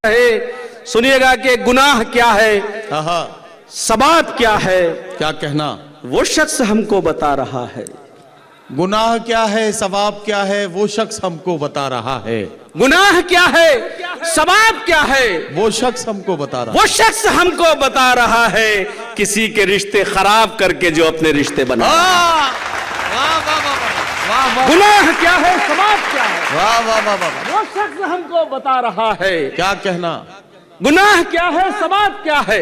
है। सुनिएगा कि गुनाह क्या है, सवाब क्या है, क्या कहना, वो शख्स हमको बता रहा है। गुनाह क्या है, सवाब क्या है, वो शख्स हमको बता रहा है। गुनाह क्या है, सवाब क्या है, वो शख्स हमको बता रहा वो शख्स हमको बता रहा है। किसी के रिश्ते खराब करके जो अपने रिश्ते बना। गुनाह क्या है, सवाब क्या है, वाह वाह वाह वाह, वो शख्स हमको बता रहा है। क्या कहना, गुनाह क्या है, सवाब क्या है,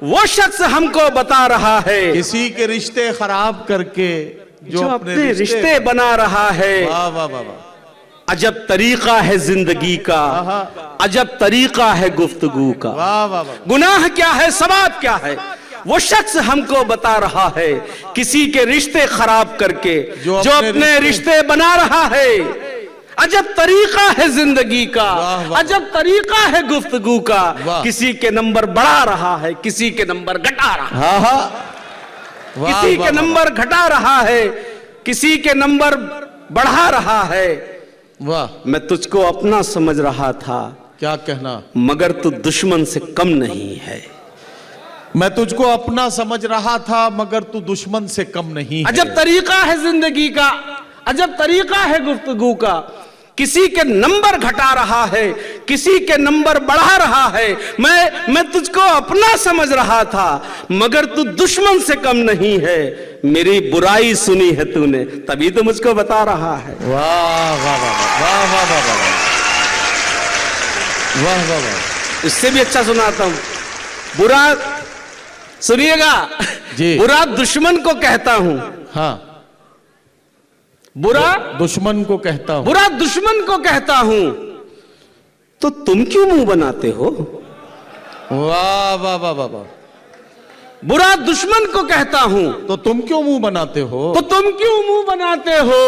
वो शख्स हमको बता रहा है। किसी के रिश्ते खराब करके जो अपने रिश्ते बना रहा है। वाह वाह वाह वाह, अजब तरीका है जिंदगी का, अजब तरीका है गुफ्तगू का। वाह वाह वाह, गुनाह क्या है, सवाब क्या है, वो शख्स हमको बता रहा है। किसी के रिश्ते खराब करके जो अपने रिश्ते बना रहा है। अजब तरीका है जिंदगी का, अजब तरीका है गुफ्तगू का। किसी के नंबर बढ़ा रहा है, किसी के नंबर घटा रहा है, किसी के नंबर घटा रहा है, किसी के नंबर बढ़ा रहा है। वाह, मैं तुझको अपना समझ रहा था, क्या कहना, मगर तू दुश्मन से कम नहीं है। मैं तुझको अपना समझ रहा था मगर तू दुश्मन से कम नहीं है। अजब तरीका है जिंदगी का, अजब तरीका है गुफ्तगू का। किसी के नंबर घटा रहा है, किसी के नंबर बढ़ा रहा है। मैं तुझको अपना समझ रहा था, मगर तू दुश्मन से कम नहीं है। मेरी बुराई सुनी है तूने, तभी तो मुझको बता रहा है। वाह वाह वाह वाह वाह वाह वाह वाह वाह वाह, इससे भी अच्छा सुनाता हूं। बुरा सुनिएगा जी, बुरा दुश्मन को कहता हूं। हाँ, बुरा दुश्मन को कहता हूं, बुरा दुश्मन को कहता हूं, तो तुम क्यों मुंह बनाते हो। वाह वाह वाह वाह वाह, बुरा दुश्मन को कहता हूं, तो तुम क्यों मुंह बनाते हो, तो तुम क्यों मुंह बनाते हो।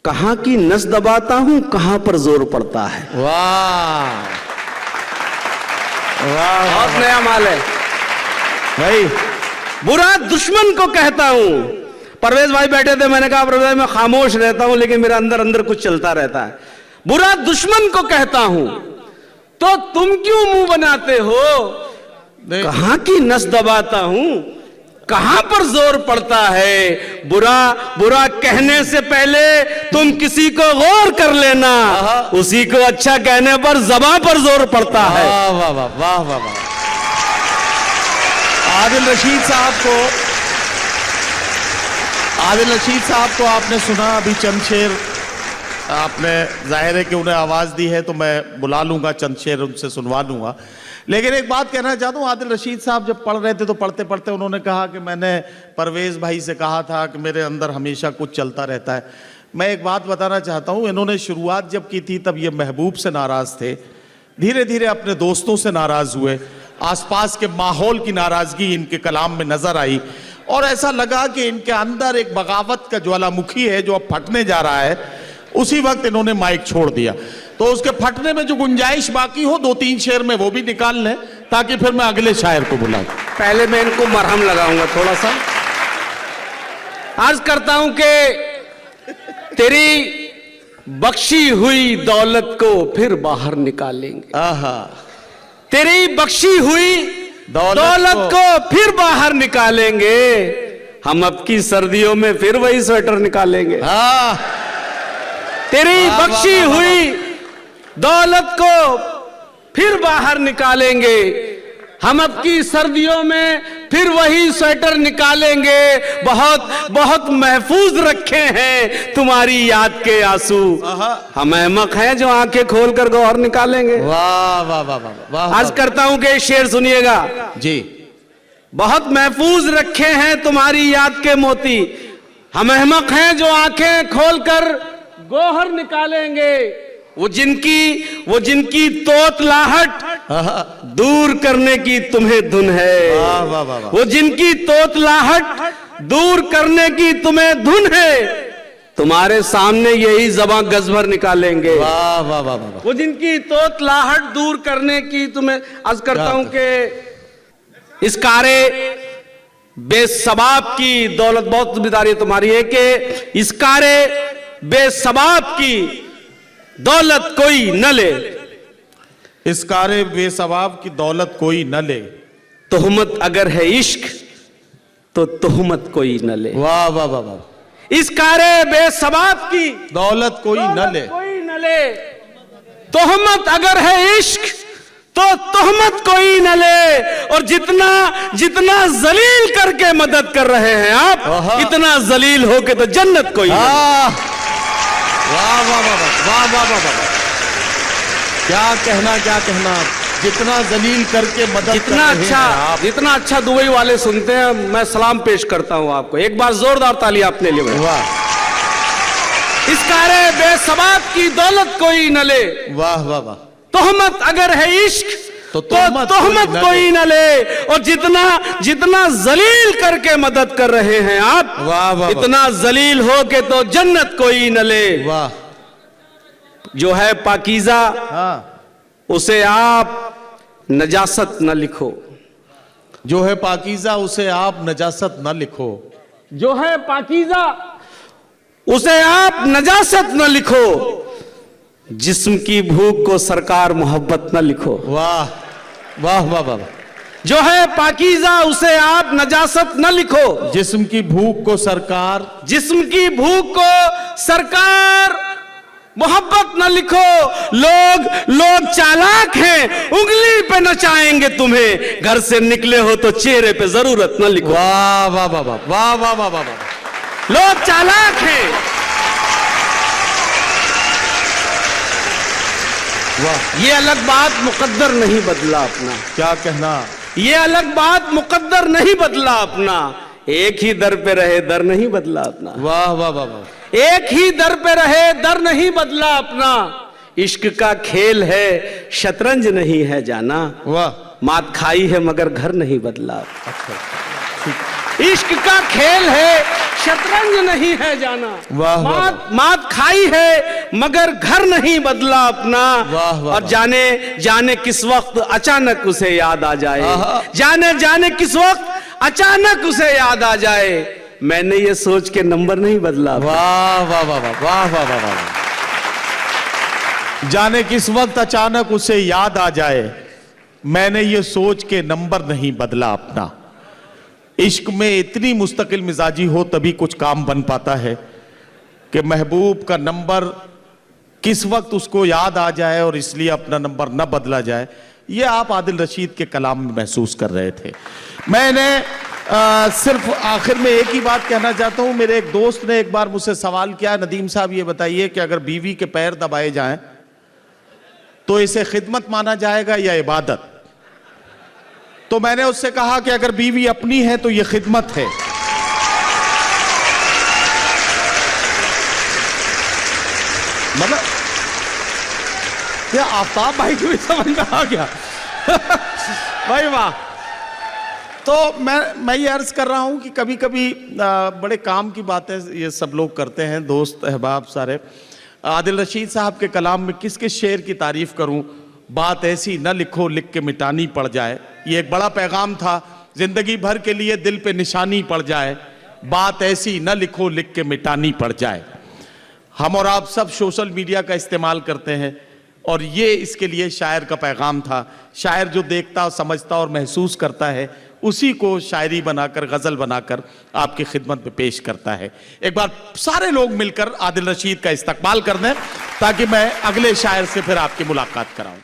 कहां की नस दबाता हूं, कहां पर जोर पड़ता है। वाह वाह, बहुत नया माल है भाई। बुरा दुश्मन को कहता हूं। परवेज भाई बैठे थे, मैंने कहा परवेज भाई मैं खामोश रहता हूं, लेकिन मेरे अंदर अंदर कुछ चलता रहता है। बुरा दुश्मन को कहता हूं, तो तुम क्यों मुंह बनाते हो। कहां की नस दबाता हूं, कहां पर जोर पड़ता है। बुरा बुरा कहने से पहले तुम किसी को गौर कर लेना, उसी को अच्छा कहने पर ज़बां पर जोर पड़ता है। वाह वाह वाह वाह वाह वाह। आदिल रशीद साहब को आपने सुना, अभी चंद शेर आपने, जाहिर है कि उन्हें आवाज़ दी है तो मैं बुला लूँगा, चंद शेर उनसे सुनवा लूँगा। लेकिन एक बात कहना चाहता हूँ, आदिल रशीद साहब जब पढ़ रहे थे तो पढ़ते पढ़ते उन्होंने कहा कि मैंने परवेज़ भाई से कहा था कि मेरे अंदर हमेशा कुछ चलता रहता है। मैं एक बात बताना चाहता हूँ, इन्होंने शुरुआत जब की थी तब ये महबूब से नाराज़ थे, धीरे धीरे अपने दोस्तों से नाराज़ हुए, आसपास के माहौल की नाराज़गी इनके कलाम में नज़र आई, और ऐसा लगा कि इनके अंदर एक बगावत का ज्वालामुखी है जो अब फटने जा रहा है। उसी वक्त इन्होंने माइक छोड़ दिया, तो उसके फटने में जो गुंजाइश बाकी हो, 2-3 शेर में वो भी निकाल लें, ताकि फिर मैं अगले शायर को बुलाऊं। पहले मैं इनको मरहम लगाऊंगा थोड़ा सा। अर्ज करता हूं कि तेरी बख्शी हुई दौलत को फिर बाहर निकालेंगे। आहा, तेरी बख्शी हुई दौलत को फिर बाहर निकालेंगे। हम अब की सर्दियों में फिर वही स्वेटर निकालेंगे। तेरी बख्शी हुई दौलत को फिर बाहर निकालेंगे। हम अब की सर्दियों में फिर वही स्वेटर निकालेंगे। बहुत बहुत महफूज रखे हैं तुम्हारी याद के आंसू। हम अहमक हैं जो आंखें खोलकर गौहर निकालेंगे। वाह वाह वाह वाह। आज करता हूं कि शेर सुनिएगा जी। बहुत महफूज रखे हैं तुम्हारी याद के मोती, हम अहमक हैं जो आंखें खोलकर गौहर निकालेंगे। वो जिनकी तोतलाहट दूर करने की तुम्हें धुन है। वाह वाह वाह। वो जिनकी तोतलाहट दूर करने की तुम्हें धुन है, तुम्हारे सामने यही ज़बां गज़भर निकालेंगे। वाह वाह वाह वाह। वो जिनकी तोतलाहट दूर करने की तुम्हें अर्ज करता हूं कि इस कारे बेसबाब की दौलत, बहुत जिम्मेदारी तुम्हारी है कि इस कारे बेसबाब की दौलत कोई न ले। इस कारे बेसवाब की दौलत कोई न ले। तोहमत अगर है इश्क तो तोहमत कोई न ले। वाह वाह वाह वाह। इस कारे बेसवाब की दौलत कोई न ले। कोई न ले। तोहमत अगर है इश्क तो तोहमत कोई न ले। और जितना जितना जलील करके मदद कर रहे हैं आप, इतना जलील होके तो जन्नत कोई न ले। वाह वाह वाह वाह वाह वाह वाह। क्या कहना जितना जलील करके मदद जितना अच्छा दुबई वाले सुनते हैं। मैं सलाम पेश करता हूं आपको। एक बार जोरदार ताली अपने लिए। वाह। इस कारे बेसबाब की दौलत कोई न ले। वाह वाह वाह। तोहमत अगर है इश्क तो तोहमत कोई न ले। और जितना जितना जलील करके मदद कर रहे हैं आप, वाह वाह, इतना जलील हो के तो जन्नत कोई न ले। वाह। जो है पाकीज़ा, उसे आप नजासत न लिखो। जो है पाकीज़ा उसे आप नजासत न लिखो। जो है पाकीज़ा उसे आप नजासत न लिखो। जिस्म की भूख को सरकार मोहब्बत न लिखो। वाह वाह वाह वाह। जो है पाकीज़ा उसे आप नजासत न लिखो। जिस्म की भूख को सरकार मोहब्बत न लिखो। लोग चालाक हैं, उंगली पे नचाएंगे तुम्हें। घर से निकले हो तो चेहरे पे जरूरत न लिखो। वाह वाह वाह वाह वाह वाह वाह वाह। लोग चालाक हैं। वाह। ये अलग बात मुकद्दर नहीं बदला अपना। क्या कहना। ये अलग बात मुकद्दर नहीं बदला अपना। एक ही दर पे रहे दर नहीं बदला अपना। वाह वाह वाह वाह। एक ही दर पे रहे दर नहीं बदला अपना। इश्क का खेल है शतरंज नहीं है जाना। वाह। मात खाई है मगर घर नहीं बदला। अच्छा। इश्क का खेल है शतरंज नहीं है जाना। वाह। मात खाई है मगर घर नहीं बदला अपना। वाह वाह। और जाने किस वक्त अचानक उसे याद आ जाए। जाने किस वक्त अचानक उसे याद आ जाए। मैंने ये सोच के नंबर नहीं बदला। वाह वाह वाह वाह वाह वाह वाह वाह। जाने किस वक्त अचानक उसे याद आ जाए। मैंने ये सोच के नंबर नहीं बदला अपना। इश्क में इतनी मुस्तकिल मिजाजी हो तभी कुछ काम बन पाता है कि महबूब का नंबर किस वक्त उसको याद आ जाए और इसलिए अपना नंबर न बदला जाए। ये आप आदिल रशीद के कलाम में महसूस कर रहे थे। मैंने सिर्फ आखिर में एक ही बात कहना चाहता हूं। मेरे एक दोस्त ने एक बार मुझसे सवाल किया, नदीम साहब ये बताइए कि अगर बीवी के पैर दबाए जाएं तो इसे खिदमत माना जाएगा या इबादत। तो मैंने उससे कहा कि अगर बीवी अपनी है तो ये खिदमत है। मतलब क्या आफ्ताब भाई को भी समझ में आ गया। भाई वाह। तो मैं ये अर्ज कर रहा हूं कि कभी कभी बड़े काम की बातें ये सब लोग करते हैं, दोस्त अहबाब सारे। आदिल रशीद साहब के कलाम में किस किस शेर की तारीफ करूं। बात ऐसी न लिखो लिख के मिटानी पड़ जाए, ये एक बड़ा पैगाम था। जिंदगी भर के लिए दिल पे निशानी पड़ जाए। बात ऐसी न लिखो लिख के मिटानी पड़ जाए। हम और आप सब सोशल मीडिया का इस्तेमाल करते हैं और ये इसके लिए शायर का पैगाम था। शायर जो देखता, समझता और महसूस करता है उसी को शायरी बनाकर, गज़ल बनाकर आपकी खिदमत में पेश करता है। एक बार सारे लोग मिलकर आदिल रशीद का इस्तकबाल कर दें ताकि मैं अगले शायर से फिर आपकी मुलाकात कराऊं।